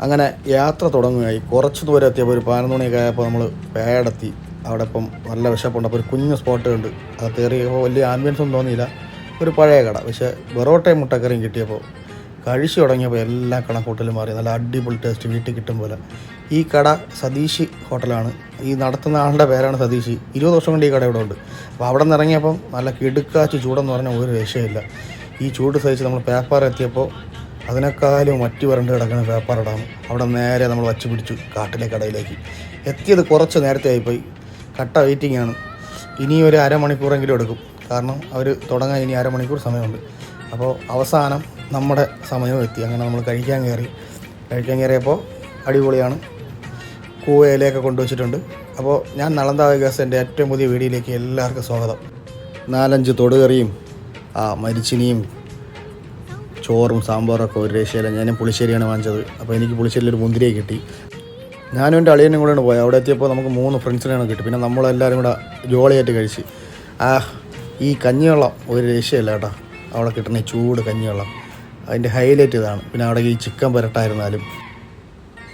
അങ്ങനെ യാത്ര തുടങ്ങുകയായി. കുറച്ച് ദൂരം എത്തിയപ്പോൾ ഒരു 11 മണിയൊക്കെ ആയപ്പോൾ നമ്മൾ പേടെത്തി. അവിടെ ഇപ്പം നല്ല വിശപ്പുണ്ട്. അപ്പോൾ ഒരു കുഞ്ഞ് സ്പോട്ട് ഉണ്ട്. അത് കയറിയപ്പോൾ വലിയ ആംബിയൻസ് ഒന്നും തോന്നിയില്ല. ഒരു പഴയ കട, പക്ഷേ പൊറോട്ടയും മുട്ടക്കറിയും കിട്ടിയപ്പോൾ കഴിച്ചു തുടങ്ങിയപ്പോൾ എല്ലാ കണക്കൂട്ടലും മാറി. നല്ല അടിപൊളി ടേസ്റ്റ് വീട്ടിൽ കിട്ടും പോലെ. ഈ കട സതീഷ് ഹോട്ടലാണ്. ഈ നടത്തുന്ന ആളുടെ പേരാണ് സതീഷ്. 20 വർഷം കൊണ്ട് ഈ കട ഇവിടെ ഉണ്ട്. അപ്പോൾ അവിടെ നിന്ന് ഇറങ്ങിയപ്പം നല്ല കിടുക്കാച്ച് ചൂടെന്ന് പറഞ്ഞാൽ ഒരു രക്ഷയില്ല. ഈ ചൂട് സഹിച്ച് നമ്മൾ പേപ്പാറ എത്തിയപ്പോൾ അതിനേക്കാളും മറ്റു വരണ്ട് കിടക്കുന്ന പേപ്പാറടാണ്. അവിടെ നേരെ നമ്മൾ വച്ച് പിടിച്ചു കാട്ടിലെ കടയിലേക്ക്. എത്തിയത് കുറച്ച് നേരത്തെ ആയിപ്പോയി. കട്ട വെയിറ്റിംഗ് ആണ്. ഇനി ഒരു അരമണിക്കൂറെങ്കിലും എടുക്കും. കാരണം അവർ തുടങ്ങാൻ ഇനി അരമണിക്കൂർ സമയമുണ്ട്. അപ്പോൾ അവസാനം നമ്മുടെ സമയവും എത്തി. അങ്ങനെ നമ്മൾ കഴിക്കാൻ കയറിയപ്പോൾ അടിപൊളിയാണ്. കൂവയിലയൊക്കെ കൊണ്ടുവച്ചിട്ടുണ്ട്. അപ്പോൾ ഞാൻ നളന്ദ വെഗാസ് എൻ്റെ ഏറ്റവും പുതിയ വീഡിയോയിലേക്ക് എല്ലാവർക്കും സ്വാഗതം. 4-5 തൊടുകറിയും മരിച്ചിനിയും ചോറും സാമ്പാറൊക്കെ ഒരു രക്ഷയില്ല. ഞാൻ പുളിശ്ശേരിയാണ് വാങ്ങിച്ചത്. അപ്പോൾ എനിക്ക് പുളിശ്ശേരിയിൽ ഒരു മുന്തിരിയെ കിട്ടി. ഞാനും എൻ്റെ അളിയനും കൂടെയാണ് പോയത്. അവിടെ എത്തിയപ്പോൾ നമുക്ക് 3 ഫ്രണ്ട്സിനെയാണ് കിട്ടി. പിന്നെ നമ്മളെല്ലാവരും കൂടെ ജോളിയായിട്ട് കഴിച്ച്. ഈ കഞ്ഞിവെള്ളം ഒരു രക്ഷയില്ല കേട്ടോ. അവിടെ കിട്ടുന്ന ഈ ചൂട് കഞ്ഞിവെള്ളം അതിൻ്റെ ഹൈലൈറ്റ് ഇതാണ്. പിന്നെ അവിടെ ഈ ചിക്കൻ പുരട്ടായിരുന്നാലും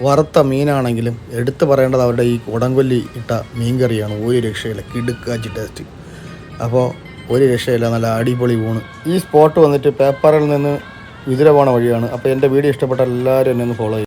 വറുത്ത മീനാണെങ്കിലും എടുത്തു പറയേണ്ടത് അവരുടെ ഈ കുടംകൊല്ലി ഇട്ട മീൻ കറിയാണ്. ഒരു രക്ഷയില്ല, കിടുക്കാച്ചി ടേസ്റ്റ്. അപ്പോൾ ഒരു രക്ഷയില്ല, നല്ല അടിപൊളി ഊണ്. ഈ സ്പോട്ട് വന്നിട്ട് പേപ്പാറയിൽ നിന്ന് വിതുര പോണ വഴിയാണ്. അപ്പോൾ എൻ്റെ വീഡിയോ ഇഷ്ടപ്പെട്ട എല്ലാവരും എന്നെ ഒന്ന് ഫോളോ ചെയ്യും.